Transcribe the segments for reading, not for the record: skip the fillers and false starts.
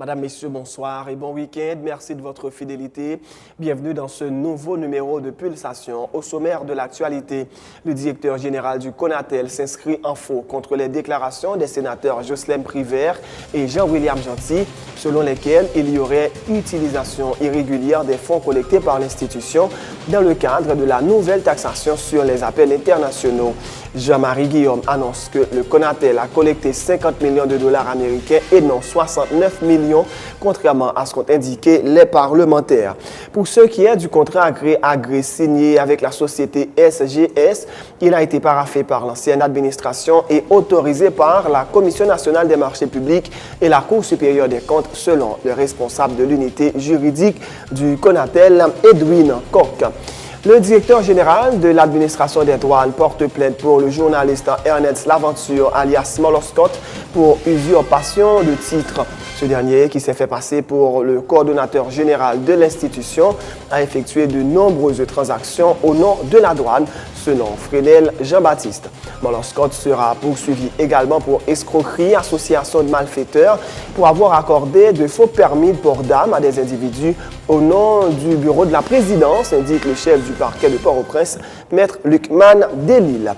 Madame, Messieurs, bonsoir et bon week-end. Merci de votre fidélité. Bienvenue dans ce nouveau numéro de Pulsation. Au sommaire de l'actualité, le directeur général du Conatel s'inscrit en faux contre les déclarations des sénateurs Jocelyn Privert et Jean-William Gentil, selon lesquelles il y aurait utilisation irrégulière des fonds collectés par l'institution dans le cadre de la nouvelle taxation sur les appels internationaux. Jean-Marie Guillaume annonce que le Conatel a collecté 50 millions de dollars américains et non 69 millions, contrairement à ce qu'ont indiqué les parlementaires. Pour ce qui est du contrat agré signé avec la société SGS, il a été paraphé par l'ancienne administration et autorisé par la Commission nationale des marchés publics et la Cour supérieure des comptes, selon le responsable de l'unité juridique du Conatel, Edwin Koch. Le directeur général de l'administration des douanes porte plainte pour le journaliste Ernest Laventure, alias Small Scott, pour usurpation de titre. Ce dernier, qui s'est fait passer pour le coordonnateur général de l'institution, a effectué de nombreuses transactions au nom de la douane, selon Frédel Jean-Baptiste. Small Scott sera poursuivi également pour escroquerie, association de malfaiteurs, pour avoir accordé de faux permis de port d'armes à des individus au nom du bureau de la présidence, indique le chef du parquet de Port-au-Prince, Maître Lucman Delille.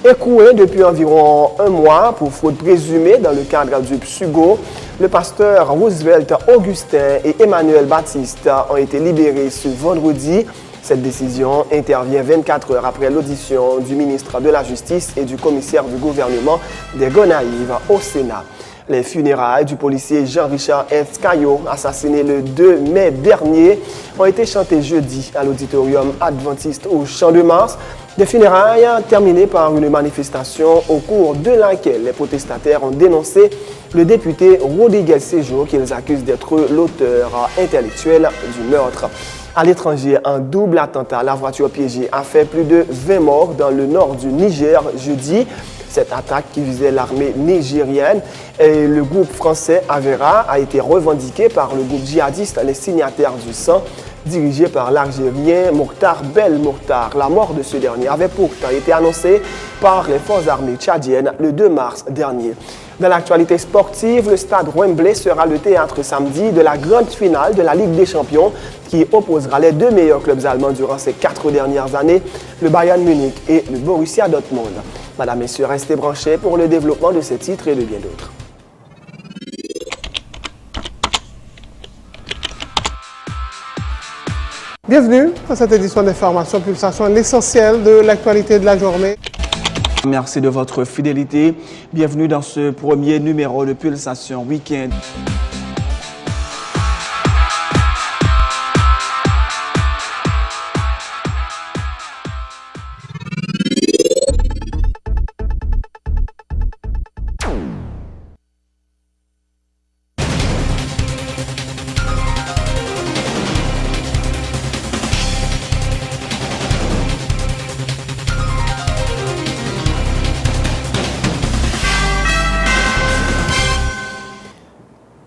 Écroué depuis environ un mois pour fraude présumée dans le cadre du PSUGO, le pasteur Roosevelt Augustin et Emmanuel Baptiste ont été libérés ce vendredi. Cette décision intervient 24 heures après l'audition du ministre de la Justice et du commissaire du gouvernement des Gonaïves au Sénat. Les funérailles du policier Jean-Richard F. Caillot, assassiné le 2 mai dernier, ont été chantées jeudi à l'auditorium adventiste au Champ-de-Mars. Des funérailles terminées par une manifestation au cours de laquelle les protestataires ont dénoncé le député Rodriguez Séjour qu'ils accusent d'être l'auteur intellectuel du meurtre. À l'étranger, un double attentat, la voiture piégée, a fait plus de 20 morts dans le nord du Niger jeudi. Cette attaque qui visait l'armée nigérienne et le groupe français Avera a été revendiquée par le groupe djihadiste Les Signataires du Sang, dirigé par l'Algérien Mokhtar Belmokhtar. La mort de ce dernier avait pourtant été annoncée par les forces armées tchadiennes le 2 mars dernier. Dans l'actualité sportive, le stade Wembley sera le théâtre samedi de la grande finale de la Ligue des Champions qui opposera les deux meilleurs clubs allemands durant ces 4 dernières années, le Bayern Munich et le Borussia Dortmund. Madame, Messieurs, restez branchés pour le développement de ces titres et de bien d'autres. Bienvenue à cette édition d'Information Pulsation, l'essentiel de l'actualité de la journée. Merci de votre fidélité. Bienvenue dans ce premier numéro de Pulsation Week-end.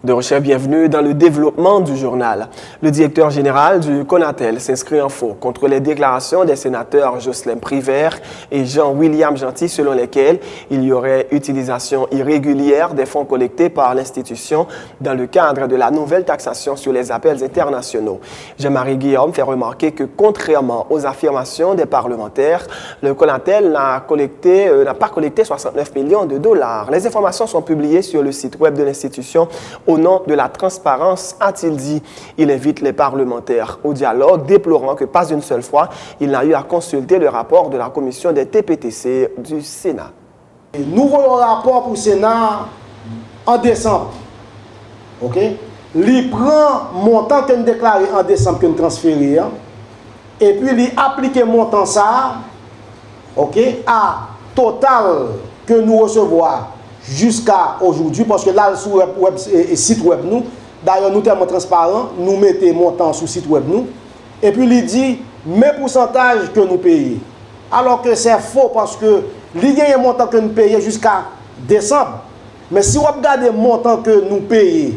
De recherche, bienvenue dans le développement du journal. Le directeur général du Conatel s'inscrit en faux contre les déclarations des sénateurs Jocelyn Privert et Jean-William Gentil, selon lesquelles il y aurait utilisation irrégulière des fonds collectés par l'institution dans le cadre de la nouvelle taxation sur les appels internationaux. Jean-Marie Guillaume fait remarquer que, contrairement aux affirmations des parlementaires, le Conatel n'a pas collecté 69 millions de dollars. Les informations sont publiées sur le site web de l'institution au nom de la transparence, a-t-il dit. Il invite les parlementaires au dialogue, déplorant que pas une seule fois, il n'a eu à consulter le rapport de la commission des TPTC du Sénat. Nous voyons le rapport pour le Sénat en décembre. OK? Il prend montant que nous déclaré en décembre que nous transféré, et puis il applique montant ça, OK, à total que nous recevons jusqu'à aujourd'hui, parce que là, sur le site web nous, d'ailleurs, nous sommes tellement transparents, nous mettons montant sur le site web nous, et puis il dit, mes pourcentages que nous payons. Alors que c'est faux, parce que il y a un montant que nous payons jusqu'à décembre. Mais si vous regardez le montant que nous payons,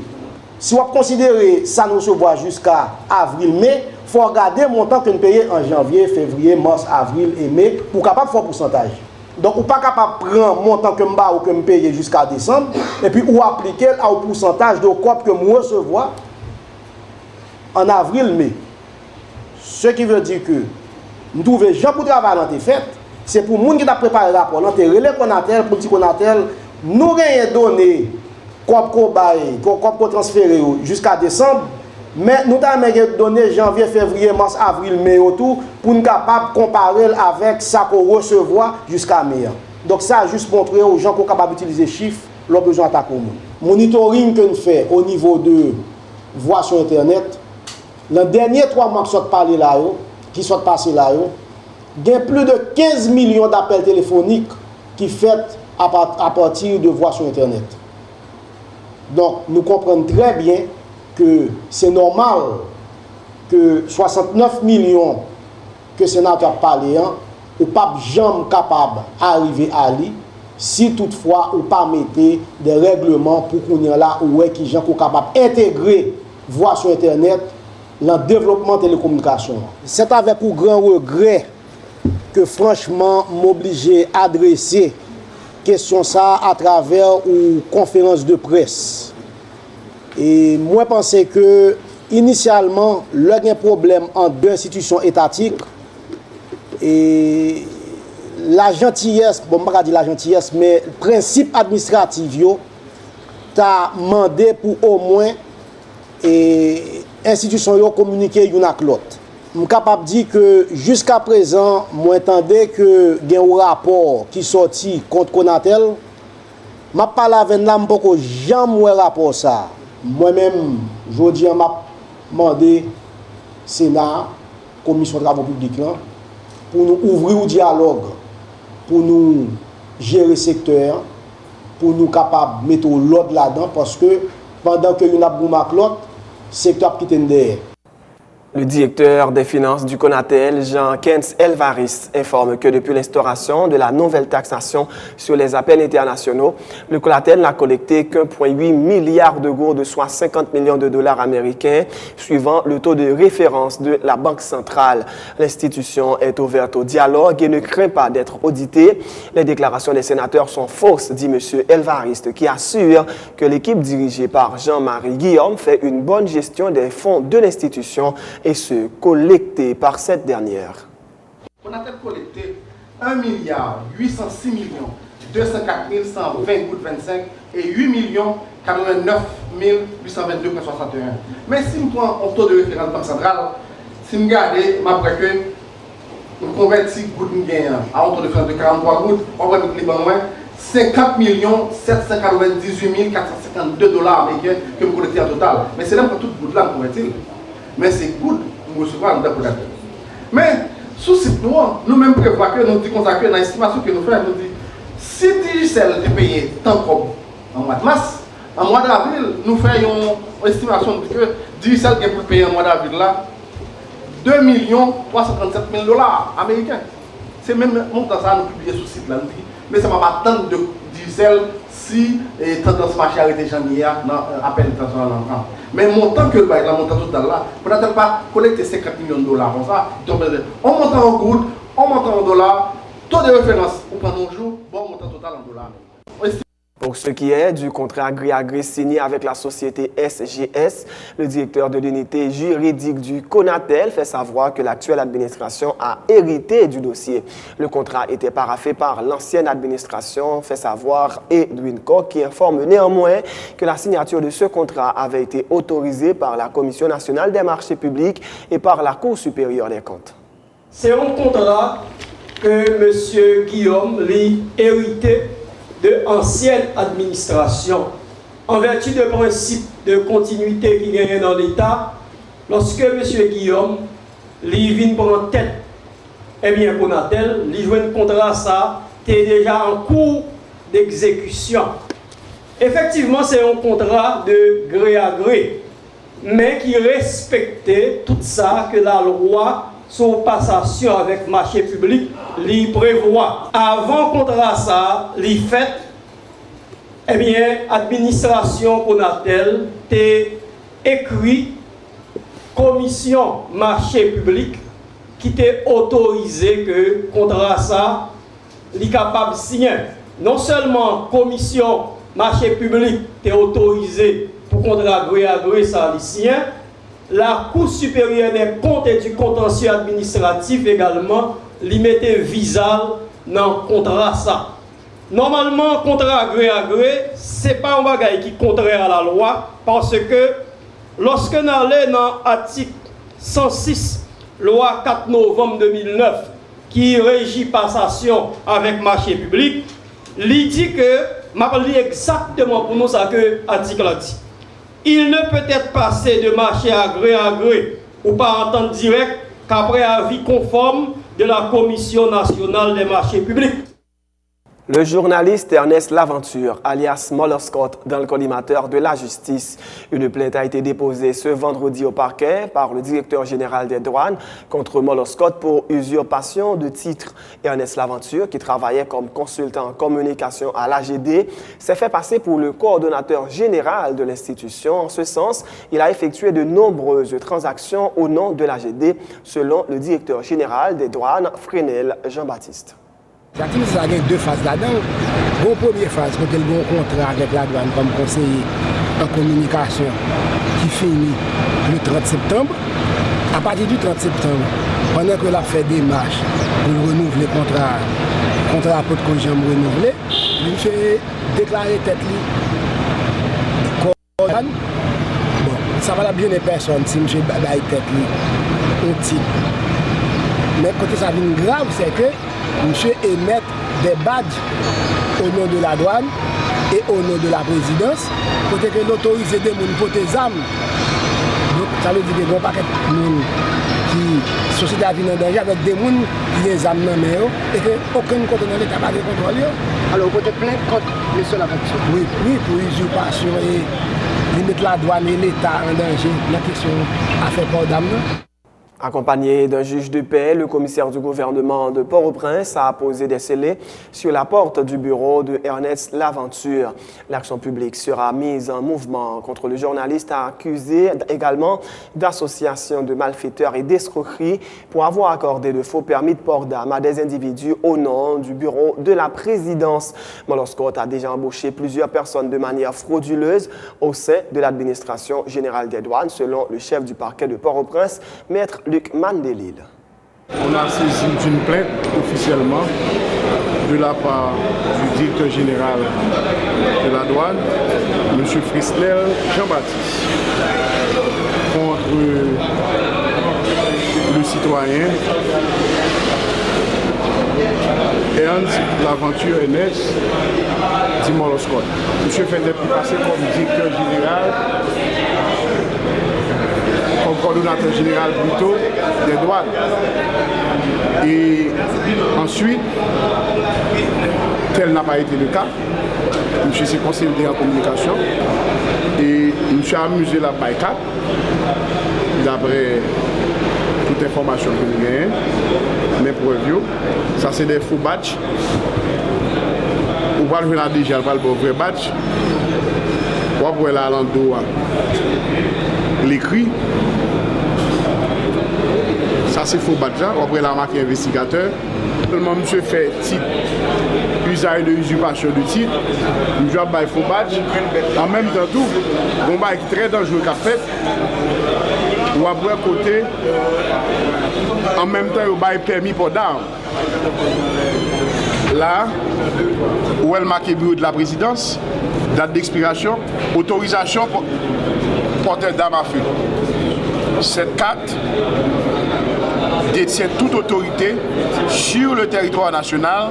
si vous considérez ça nous recevons jusqu'à avril-mai, il faut regarder le montant que nous payons en janvier, février, mars, avril et mai, pour capable faire pourcentage. Donc, ou pas capable de prendre montant que je ou que je paye jusqu'à décembre, et puis ou appliquer au pourcentage de COP que je recevoir en avril-mai. Ce qui veut dire que nous trouvons gens pour travailler dans tes fêtes, c'est pour les gens qui ont préparé le rapport, dans tes relais Konatel, pour petit Konatel, nous avons donné COP qu'on transféré jusqu'à décembre, mais nous avons donné janvier, février, mars, avril, mai autour pour nous capables de comparer avec ça qu'on recevoir jusqu'à mai. Donc ça a juste montré aux gens qu'on est capable d'utiliser les chiffres, leurs besoins attaquer au monde. Monitoring que nous faisons au niveau de voix sur Internet, les derniers 3 mois qui sont passés là, il y a plus de 15 millions d'appels téléphoniques qui sont faits à partir de voix sur Internet. Donc nous comprenons très bien que c'est normal que 69 millions que le sénateur parlé, ou pas jamais capable d'arriver à lui, si toutefois ou pas mettez des règlements pour qu'on y là où est qui gens capable d'intégrer voix sur Internet dans le développement de télécommunications. C'est avec un grand regret que franchement m'obligé à adresser question ça à travers une conférence de presse. Et moi je pense que initialement, il y a un problème entre deux institutions étatiques et la gentillesse, bon, je ne vais pas dire la gentillesse, mais le principe administratif, tu as demandé pour au moins institutions communiquer l'une avec l'autre. Je suis capable de dire que jusqu'à présent, moi j'entendais que il y a un rapport qui sorti contre Konatel. Je parle avec là, je ne jamais un rapport ça. Moi-même, je dis, je demandé Sénat, Commission de travaux publics, pour nous ouvrir le dialogue, pour nous gérer le secteur, pour nous capables de mettre l'ordre là-dedans, parce que pendant que nous avons l'autre, le secteur qui est derrière. Le directeur des finances du Konatel, Jean-Kens Elvaris, informe que depuis l'instauration de la nouvelle taxation sur les appels internationaux, le Konatel n'a collecté qu'1,8 milliard de gourdes, soit 50 millions de dollars américains, suivant le taux de référence de la Banque centrale. L'institution est ouverte au dialogue et ne craint pas d'être auditée. Les déclarations des sénateurs sont fausses, dit M. Elvaris, qui assure que l'équipe dirigée par Jean-Marie Guillaume fait une bonne gestion des fonds de l'institution et ceux collectés par cette dernière. On a collecté 1 milliard 806 millions 204 120 gouttes 25 et 8 millions 89 822,61. Mais si je prends un taux de référence Banque centrale, si je regarde, je convertis gouttes à un taux de référence de 43 gouttes, on va mettre 50 798 452 dollars américains que je collecte en total. Mais c'est là pour toutes gouttes là convertir. Mais c'est good pour recevoir dans le mais sous site nous-mêmes prévoyons que nous disons que dans l'estimation que nous faisons, nous disons si Digicel est payé tant comme en mois de mars, en mois d'avril, nous faisons une estimation que Digicel est pour payer en mois d'avril là 2 337 000 dollars américains. C'est même montant ça nous publier sur le site là. Mais ça ne va pas attendre de Digicel si tendance marché arrêté janvier dans appel international en France. Mais montant que le montant total là, peut-être pas collecter 50 millions de dollars comme ça, on monte en gouttes, on monte en dollars, taux de référence, on prend un jour, bon montant total en dollars. Pour ce qui est du contrat gré-à-gré signé avec la société SGS, le directeur de l'unité juridique du Konatel fait savoir que l'actuelle administration a hérité du dossier. Le contrat était paraphé par l'ancienne administration, fait savoir Edwin Koch, qui informe néanmoins que la signature de ce contrat avait été autorisée par la Commission nationale des marchés publics et par la Cour supérieure des comptes. C'est un contrat que M. Guillaume l'a hérité de ancienne administration. En vertu de principe de continuité qui gagne dans l'État, lorsque M. Guillaume vient prendre tête, eh bien, Konatel, il joue un contrat, ça, est déjà en cours d'exécution. Effectivement, c'est un contrat de gré à gré, mais qui respectait tout ça que la loi son passation avec marché public l'y prévoit. Avant contrat ça, l'y fait, eh bien, administration Konatel t'est écrit commission marché public qui t'est autorisé que contrat ça est capable de signer. Non seulement la commission marché public est autorisée pour contrat gré à gré, ça les signer, la Cour supérieure des comptes et du contentieux administratif également, lui mettait visa dans le contrat ça. Normalement, contrat gré à gré, ce n'est pas un bagage qui est contraire à la loi, parce que lorsque nous allons dans l'article 106, loi 4 novembre 2009, qui régit passation avec marché public, il dit que, je lis exactement pour nous ça que l'article a dit. Il ne peut être passé de marché à gré ou par entente directe qu'après avis conforme de la Commission nationale des marchés publics. Le journaliste Ernest Laventure, alias Moller Scott, dans le collimateur de la justice. Une plainte a été déposée ce vendredi au parquet par le directeur général des douanes contre Moller Scott pour usurpation de titre. Ernest Laventure, qui travaillait comme consultant en communication à l'AGD, s'est fait passer pour le coordonnateur général de l'institution. En ce sens, il a effectué de nombreuses transactions au nom de l'AGD, selon le directeur général des douanes, Frenel Jean-Baptiste. L'activité, ça a deux phases là-dedans. Bon, première phase, quand il y a un contrat avec la douane comme conseiller en communication qui finit le 30 septembre. À partir du 30 septembre, pendant que l'on fait des marches pour renouveler le contrat pour que j'aime renouveler, monsieur déclaré tête libre. Bon, ça va bien les personnes si monsieur baille tête libre au titre. Mais côté ça devient grave, c'est que monsieur émet des badges au nom de la douane et au nom de la présidence, côté que l'autoriser des gens pour des armes. Donc ça veut dire que bon paquet de monde qui société a en danger avec des gens qui les armes dans main et que aucun côté dans l'état pas de contrôle. Alors côté plainte contre monsieur Laventure. Oui, pour usurpation et mettre la douane et l'État en danger, la question a fait port d'âme. Accompagné d'un juge de paix, le commissaire du gouvernement de Port-au-Prince a posé des scellés sur la porte du bureau de Ernest Laventure. L'action publique sera mise en mouvement contre le journaliste accusé également d'association de malfaiteurs et d'escroquerie pour avoir accordé de faux permis de port d'armes à des individus au nom du bureau de la présidence. Moller Scott a déjà embauché plusieurs personnes de manière frauduleuse au sein de l'administration générale des douanes, selon le chef du parquet de Port-au-Prince, Maître Luc Mandelil. On a saisi une plainte officiellement de la part du directeur général de la douane, M. Frisnel Jean-Baptiste, contre le citoyen Ernest Laventure Ernest dit Moller Scott. Monsieur fait depuis passer comme directeur général, comme coordonnateur général plutôt des douanes. Et ensuite, tel n'a pas été le cas. Monsieur s'est consolidé en communication et monsieur a amusé la BAICAP d'après toute information que nous gagnons, mes preuves. Ça c'est des faux badges. On va le faire déjà, on va le vrai badge. On va voir là l'endroit l'écrit. Ça c'est faux badge. On va voir la marque investigateur. Seulement monsieur fait titre, usage de usurpation de titre. Monsieur a fait faux badge. En même temps tout, on va être très dangereux qu'a fait. Ou après côté, en même temps, il y a permis pour d'armes. Là, où elle marque le bureau de la présidence, date d'expiration, autorisation pour porter d'armes à feu. Cette carte détient toute autorité sur le territoire national,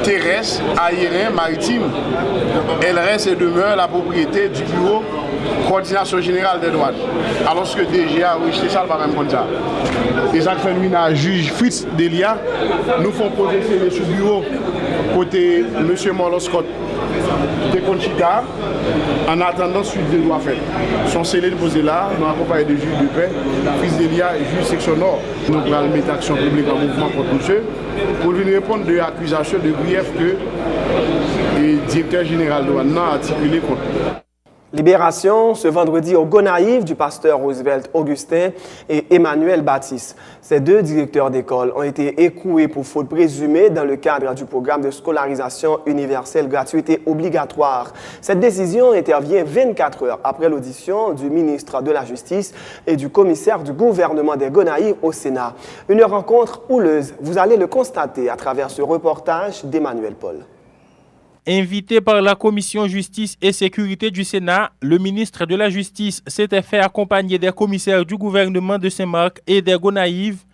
terrestre, aérien, maritime. Elle reste et demeure la propriété du bureau coordination générale des douanes. Alors que DGA a rejeté ça, pas même comme ça. Et ça fait une à juge Fritz Delia, nous font poser sur le bureau côté M. Moller Scott de Conchita, en attendant suite de droit fait. Son scellé posé là, nous accompagnés de juge de paix, Fritz Delia et juge section nord. Nous allons mettre action publique en mouvement contre monsieur pour venir répondre de l'accusations de grief que le directeur général de douane a articulé contre. Libération ce vendredi au Gonaïves du pasteur Roosevelt Augustin et Emmanuel Baptiste. Ces deux directeurs d'école ont été écroués pour faute présumée dans le cadre du programme de scolarisation universelle gratuite et obligatoire. Cette décision intervient 24 heures après l'audition du ministre de la Justice et du commissaire du gouvernement des Gonaïves au Sénat. Une rencontre houleuse, vous allez le constater à travers ce reportage d'Emmanuel Paul. Invité par la Commission Justice et Sécurité du Sénat, le ministre de la Justice s'était fait accompagner des commissaires du gouvernement de Saint-Marc et des Gonaïves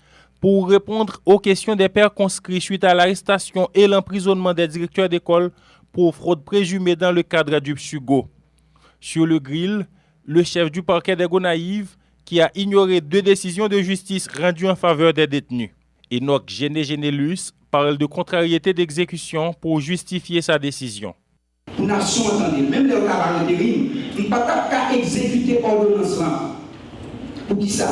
pour répondre aux questions des pères conscrits suite à l'arrestation et l'emprisonnement des directeurs d'école pour fraude présumée dans le cadre du PSUGO. Sur le grill, le chef du parquet des Gonaïves qui a ignoré 2 décisions de justice rendues en faveur des détenus. Enoch Géné-Génélus parle de contrariété d'exécution pour justifier sa décision. Pour nation, attendez, même les camarades d'intérim, nous ne pouvons pas exécuter l'ordonnance. Pour qui ça?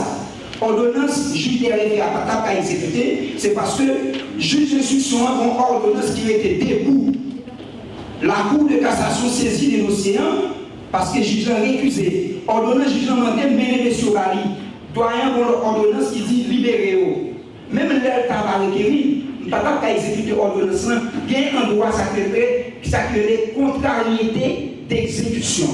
Ordonnance, juge des référés n'a pas exécuter, c'est parce que juge d'instruction a une ordonnance qui était debout. La Cour de cassation saisit les dossiers parce que le juge a récusé. Ordonnance, juge a demandé, mais M. Bali, doyen pour l'ordonnance qui dit libérez-vous. Même les camarades requéris, nous ne pouvons pas exécuter l'ordonnance, il y a un droit sacré qui s'appelle contrariété d'exécution.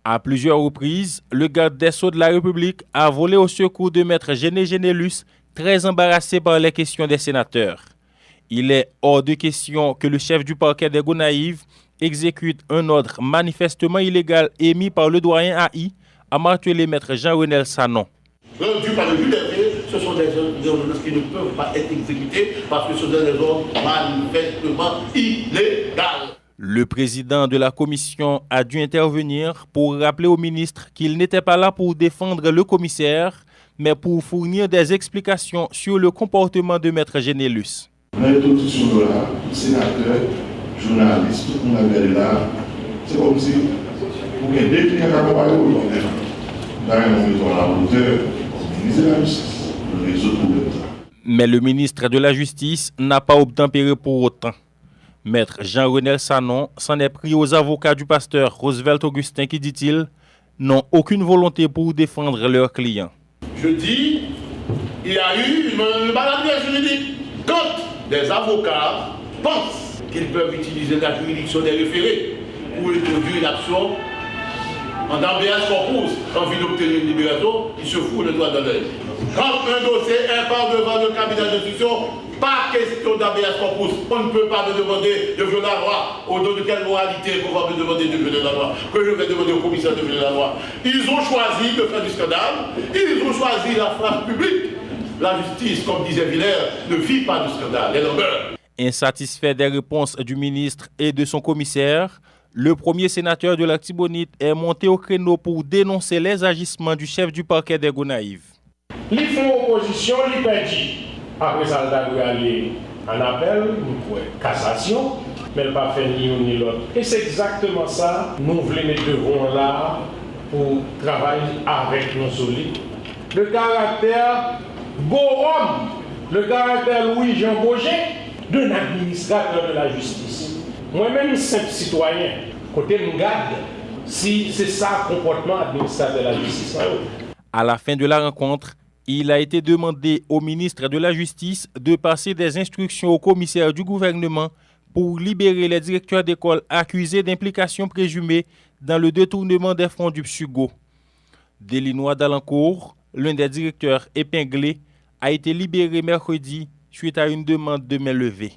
À plusieurs reprises, le garde des Sceaux de la République a volé au secours de maître Géné-Génélus, très embarrassé par les questions des sénateurs. Il est hors de question que le chef du parquet des Gonaïves exécute un ordre manifestement illégal émis par le doyen AI, a martelé maître Jean-Renel Sanon. Rendu par le juge des référés, ce sont des ordonnances qui ne peuvent pas être exécutées parce que ce sont des ordres manifestement illégales. Le président de la commission a dû intervenir pour rappeler au ministre qu'il n'était pas là pour défendre le commissaire, mais pour fournir des explications sur le comportement de maître Génélus. Mais tous sont là, sénateurs, journalistes, tout le monde est là. C'est comme si pour qu'il y ait des clients qui accompagnent au problème. Mais le ministre de la Justice n'a pas obtempéré pour autant. Maître Jean-Renel Sanon s'en est pris aux avocats du pasteur Roosevelt Augustin qui, dit-il, n'ont aucune volonté pour défendre leurs clients. Je dis, il y a eu une maladie juridique. Quand des avocats pensent qu'ils peuvent utiliser la juridiction des référés pour introduire une action en habeas corpus, en vue d'obtenir une libération, ils se foutent le doigt dans l'œil. Quand un dossier est pas devant le cabinet d'instruction, pas question d'habeas corpus. On ne peut pas me demander de violer la loi. Au nom de quelle moralité on va me demander de violer la loi? Que je vais demander au commissaire de violer la loi? Ils ont choisi de faire du scandale. Ils ont choisi la phrase publique. La justice, comme disait Villers, ne vit pas de scandale. Elle en meurt. Insatisfait des réponses du ministre et de son commissaire, le premier sénateur de la Tibonite est monté au créneau pour dénoncer les agissements du chef du parquet des Gonaïves. Ils font opposition, ils perdent. Après ça, il doit aller en appel, pour cassation, mais il n'a pas fait ni l'un ni l'autre. Et c'est exactement ça, nous voulons mettre devant là pour travailler avec nos solides. Le caractère Borom, le caractère Louis-Jean Boget, d'un administrateur de la justice. Moi-même, simple citoyen, côté Mgad, si c'est ça le comportement administrateur de la justice. À la fin de la rencontre, il a été demandé au ministre de la Justice de passer des instructions au commissaire du gouvernement pour libérer les directeurs d'école accusés d'implication présumée dans le détournement des fonds du PSUGO. Delinois d'Alencourt, l'un des directeurs épinglés, a été libéré mercredi suite à une demande de main levée.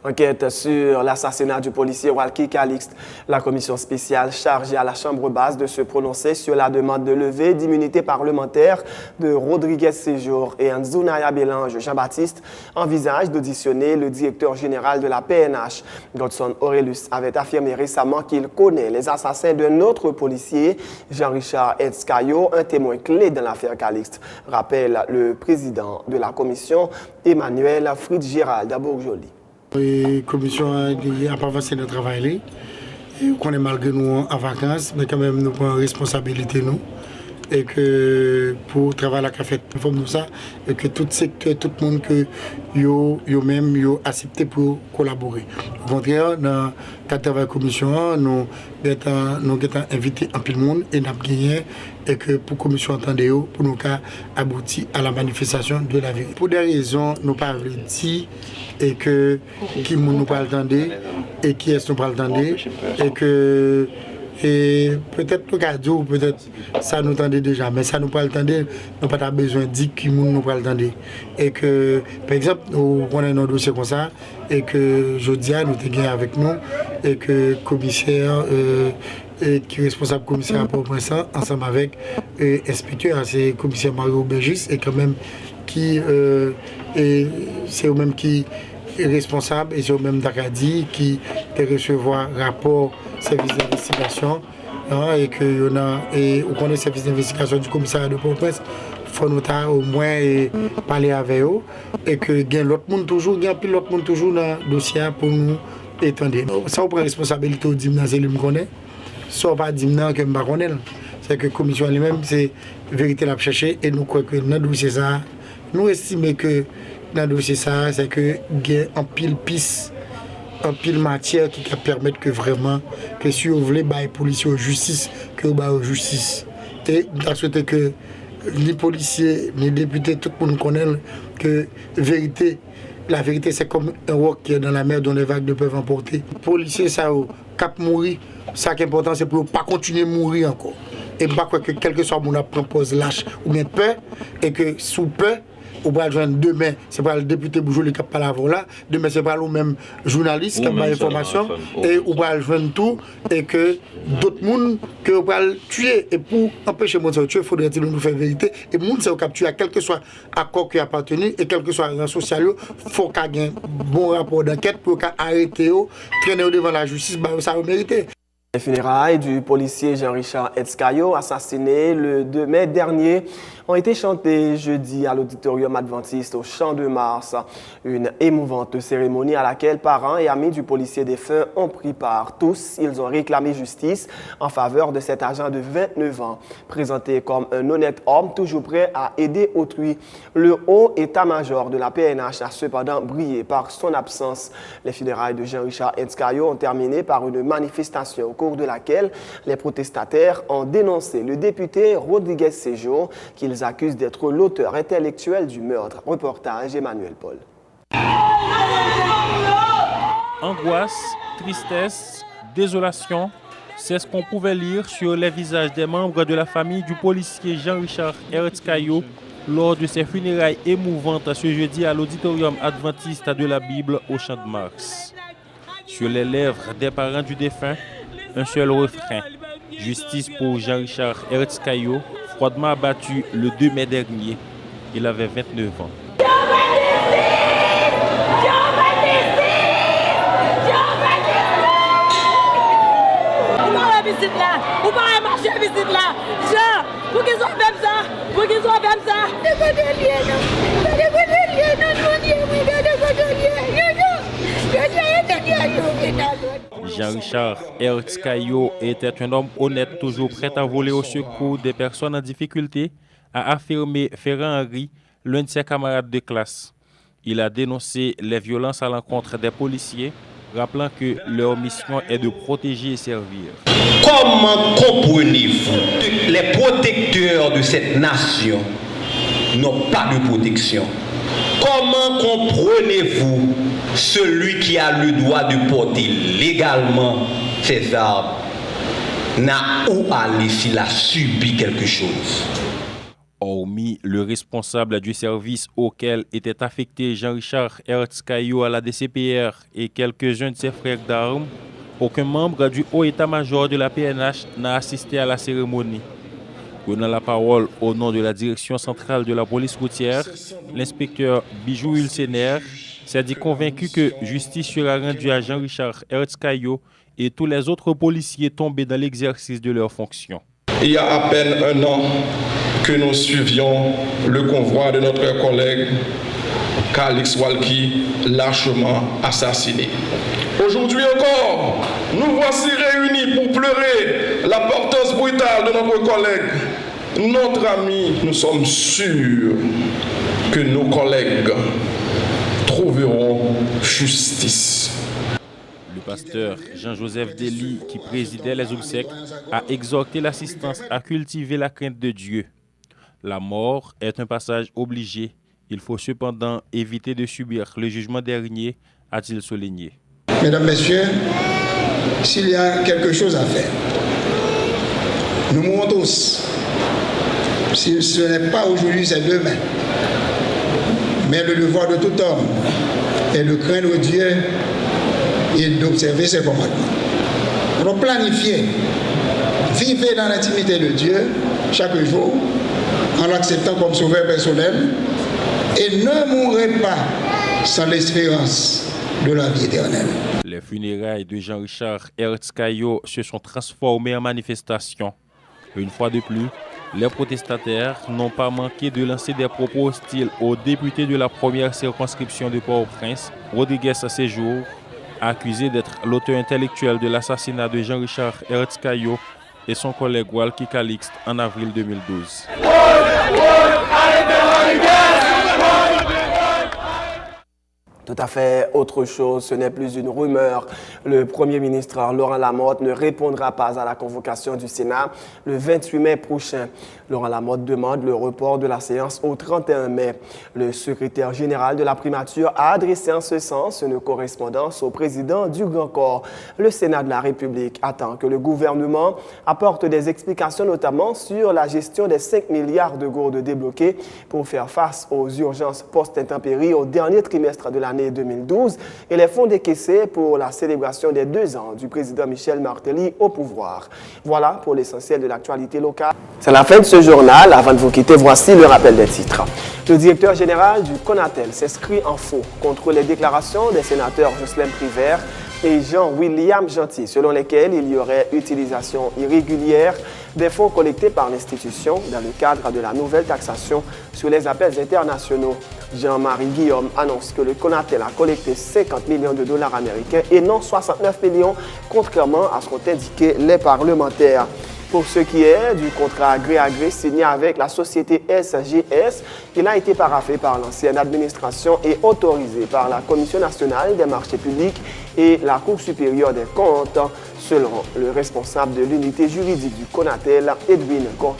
Enquête sur l'assassinat du policier Walkie Calixte. La commission spéciale chargée à la Chambre basse de se prononcer sur la demande de levée d'immunité parlementaire de Rodriguez Séjour et Nzunaya Bélange Jean-Baptiste envisage d'auditionner le directeur général de la PNH. Godson Aurelius avait affirmé récemment qu'il connaît les assassins d'un autre policier, Jean-Richard Etzkayo, un témoin clé dans l'affaire Calixte, rappelle le président de la commission, Emmanuel Fritz-Gérald Bourjoli. La commission a pas avancé notre travail. On est malgré nous en vacances, mais quand même nous prenons responsabilité nous. et que pour travailler à la fait forme de ça et que tout secteur, tout le monde que yo même yo accepté pour collaborer. Au contraire, dans le cadre de la commission, nous avons invité un peu de monde et nous avons gagné et que pour la commission entendait pour nous aboutir à la manifestation de la vérité. Pour des raisons, nous pas dit et que qui nous pas attendre et qui est-ce nous pas attendre et que et peut-être le cadeau, peut-être ça nous tendait déjà, mais ça nous pas attendre, nous pas besoin de dire qui nous pas attendre. Et que, par exemple, nous prenons un dossier comme ça, et que Jodia nous était avec nous, et que le commissaire, et qui est responsable commissaire pour ça, ensemble avec l'inspecteur, c'est le commissaire Mario Bergis, et quand même qui c'est eux-mêmes qui est responsable et c'est eux-mêmes d'Acadie qui recevoir rapport service d'investigation et que on connaît le service d'investigation du commissariat de Port-au-Prince, il faut nous au moins parler avec eux et que l'autre monde toujours dans le dossier pour nous étendre. Ça on prend responsabilité au dimna, c'est lui me connaît. Soit pas dimna que me connaît. C'est que la commission elle-même c'est vérité la chercher et nous croyons que dans le dossier ça, nous estimons que dans le dossier ça, c'est que il y a un pile piste, un pile matière qui permet que vraiment, que si vous voulez bailler policiers en justice, que vous baillez en justice. Et nous souhaitons que les policiers, les députés, tout le monde connaît que la vérité c'est comme un roc qui est dans la mer dont les vagues ne peuvent emporter. Les policiers, ça cap mourir, ça qui est important c'est pour ne pas continuer à mourir encore. Et pas que quel que soit mon propose lâche ou bien peur, et que sous peur, on va joindre demain, c'est pas le député Boujouli qui parle avant là, demain c'est pas le même journaliste qui a l'information, et on va joindre tout, et que d'autres monde que on va tuer, et pour empêcher mon de tuer, il faudrait nous faire vérité, et monde c'est au capturer, quel que soit accord qui a appartenu, et quel que soit rang social, il faut qu'il y ait un bon rapport d'enquête pour arrêter, traîner devant la justice, ça va mériter. Les funérailles du policier Jean-Richard Etzkayo, assassiné le 2 mai dernier, ont été chantées jeudi à l'auditorium adventiste au Champ de Mars. Une émouvante cérémonie à laquelle parents et amis du policier défunt ont pris part. Tous, ils ont réclamé justice en faveur de cet agent de 29 ans, présenté comme un honnête homme toujours prêt à aider autrui. Le haut état-major de la PNH a cependant brillé par son absence. Les funérailles de Jean-Richard Etzkayo ont terminé par une manifestation au cours de laquelle les protestataires ont dénoncé le député Rodriguez Séjour qu'ils accusent d'être l'auteur intellectuel du meurtre. Reportage Emmanuel Paul. Angoisse, tristesse, désolation, c'est ce qu'on pouvait lire sur les visages des membres de la famille du policier Jean-Richard Etzkayo lors de ses funérailles émouvantes ce jeudi à l'auditorium adventiste de la Bible au Champ de Mars. Sur les lèvres des parents du défunt, un seul refrain, justice pour Jean-Richard Etzkayo, froidement abattu le 2 mai dernier. Il avait 29 ans. Vous pouvez marcher à visite là. Jean, pour qu'ils soient comme ça. Pour qu'ils soient comme ça. Jean-Richard Etzkayo était un homme honnête, toujours prêt à voler au secours des personnes en difficulté, a affirmé Ferrand Henry, l'un de ses camarades de classe. Il a dénoncé les violences à l'encontre des policiers, rappelant que leur mission est de protéger et servir. Comment comprenez-vous que les protecteurs de cette nation n'ont pas de protection? Comment comprenez-vous celui qui a le droit de porter légalement ses armes n'a où aller s'il a subi quelque chose? Hormis le responsable du service auquel était affecté Jean-Richard Etzkayo à la DCPR et quelques-uns de ses frères d'armes, aucun membre du haut état-major de la PNH n'a assisté à la cérémonie. Prenant la parole au nom de la direction centrale de la police routière, l'inspecteur Bijou Ulsener s'est dit convaincu que justice sera rendue à Jean-Richard Etzkayo et tous les autres policiers tombés dans l'exercice de leurs fonctions. Il y a à peine un an que nous suivions le convoi de notre collègue Calix Walki, lâchement assassiné. Aujourd'hui encore, nous voici réunis pour pleurer la porteuse brutale de notre collègue notre ami, nous sommes sûrs que nos collègues trouveront justice. Le pasteur Jean-Joseph Dely, qui présidait les obsèques, a exhorté l'assistance à cultiver la crainte de Dieu. La mort est un passage obligé. Il faut cependant éviter de subir le jugement dernier, a-t-il souligné. Mesdames, Messieurs, s'il y a quelque chose à faire, nous mourrons tous. Si ce n'est pas aujourd'hui, c'est demain. Mais le devoir de tout homme est de craindre Dieu et d'observer ses commandements. Donc planifiez, vivez dans l'intimité de Dieu chaque jour en l'acceptant comme sauveur personnel et ne mourrez pas sans l'espérance de la vie éternelle. Les funérailles de Jean-Richard Hertzkayo se sont transformées en manifestation. Une fois de plus, les protestataires n'ont pas manqué de lancer des propos hostiles au député de la première circonscription de Port-au-Prince, Rodriguez Séjour, accusé d'être l'auteur intellectuel de l'assassinat de Jean-Richard Hertzkayo et son collègue Walkie Calixte en avril 2012. Tout à fait autre chose, ce n'est plus une rumeur. Le Premier ministre Laurent Lamotte ne répondra pas à la convocation du Sénat le 28 mai prochain. Laurent Lamotte demande le report de la séance au 31 mai. Le secrétaire général de la primature a adressé en ce sens une correspondance au président du Grand Corps. Le Sénat de la République attend que le gouvernement apporte des explications notamment sur la gestion des 5 milliards de gourdes débloquées pour faire face aux urgences post-intempéries au dernier trimestre de l'année 2012 et les fonds décaissés pour la célébration des 2 ans du président Michel Martelly au pouvoir. Voilà pour l'essentiel de l'actualité locale. C'est la fin de ce journal. Avant de vous quitter, voici le rappel des titres. Le directeur général du CONATEL s'inscrit en faux contre les déclarations des sénateurs Jocelyn Privert et Jean-William Gentil, selon lesquels il y aurait utilisation irrégulière des fonds collectés par l'institution dans le cadre de la nouvelle taxation sur les appels internationaux. Jean-Marie Guillaume annonce que le CONATEL a collecté 50 millions de dollars américains et non 69 millions, contrairement à ce qu'ont indiqué les parlementaires. Pour ce qui est du contrat gré à gré signé avec la société SGS, il a été paraphé par l'ancienne administration et autorisé par la Commission nationale des marchés publics et la Cour supérieure des comptes, selon le responsable de l'unité juridique du CONATEL, Edwin Koch.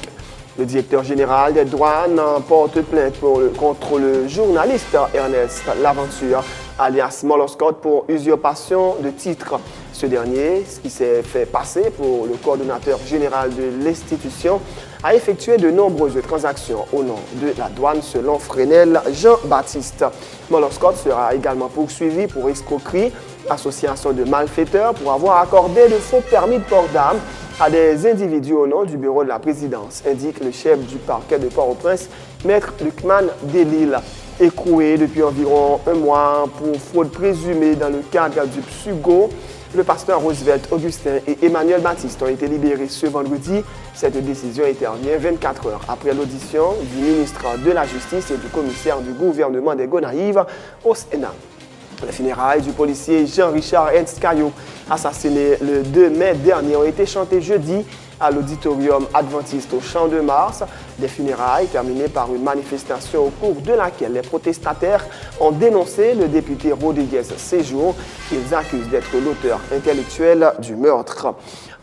Le directeur général des douanes porte plainte contre le journaliste Ernest Laventure, alias Mollo Scott, pour usurpation de titre. Ce dernier, qui s'est fait passer pour le coordonnateur général de l'institution, a effectué de nombreuses transactions au nom de la douane selon Fresnel Jean-Baptiste. Mollo Scott sera également poursuivi pour escroquerie, association de malfaiteurs pour avoir accordé de faux permis de port d'armes à des individus au nom du bureau de la présidence, indique le chef du parquet de Port-au-Prince, Maître Lucman Delille. Écroué depuis environ 1 mois pour fraude présumée dans le cadre du PSUGO, le pasteur Roosevelt Augustin et Emmanuel Baptiste ont été libérés ce vendredi. Cette décision intervient 24 heures après l'audition du ministre de la Justice et du commissaire du gouvernement des Gonaïves au Sénat. Les funérailles du policier Jean-Richard Hertzkayo, assassiné le 2 mai dernier, ont été chantées jeudi à l'auditorium adventiste au Champ de Mars. Des funérailles terminées par une manifestation au cours de laquelle les protestataires ont dénoncé le député Rodriguez Séjour, qu'ils accusent d'être l'auteur intellectuel du meurtre.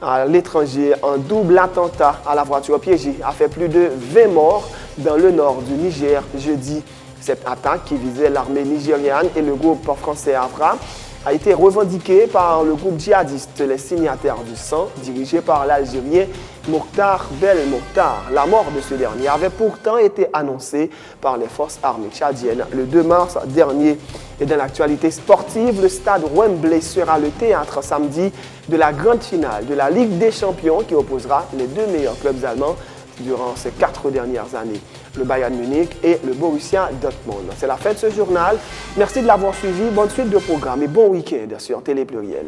À l'étranger, un double attentat à la voiture piégée a fait plus de 20 morts dans le nord du Niger jeudi. Cette attaque, qui visait l'armée nigériane et le groupe français Afra, a été revendiquée par le groupe djihadiste Les Signataires du Sang, dirigé par l'Algérien Mokhtar Belmokhtar. La mort de ce dernier avait pourtant été annoncée par les forces armées tchadiennes le 2 mars dernier. Et dans l'actualité sportive, le stade Wembley sera le théâtre samedi de la grande finale de la Ligue des Champions qui opposera les 2 meilleurs clubs allemands durant ces 4 dernières années, le Bayern Munich et le Borussia Dortmund. C'est la fin de ce journal. Merci de l'avoir suivi. Bonne suite de programme et bon week-end sur Télé Pluriel.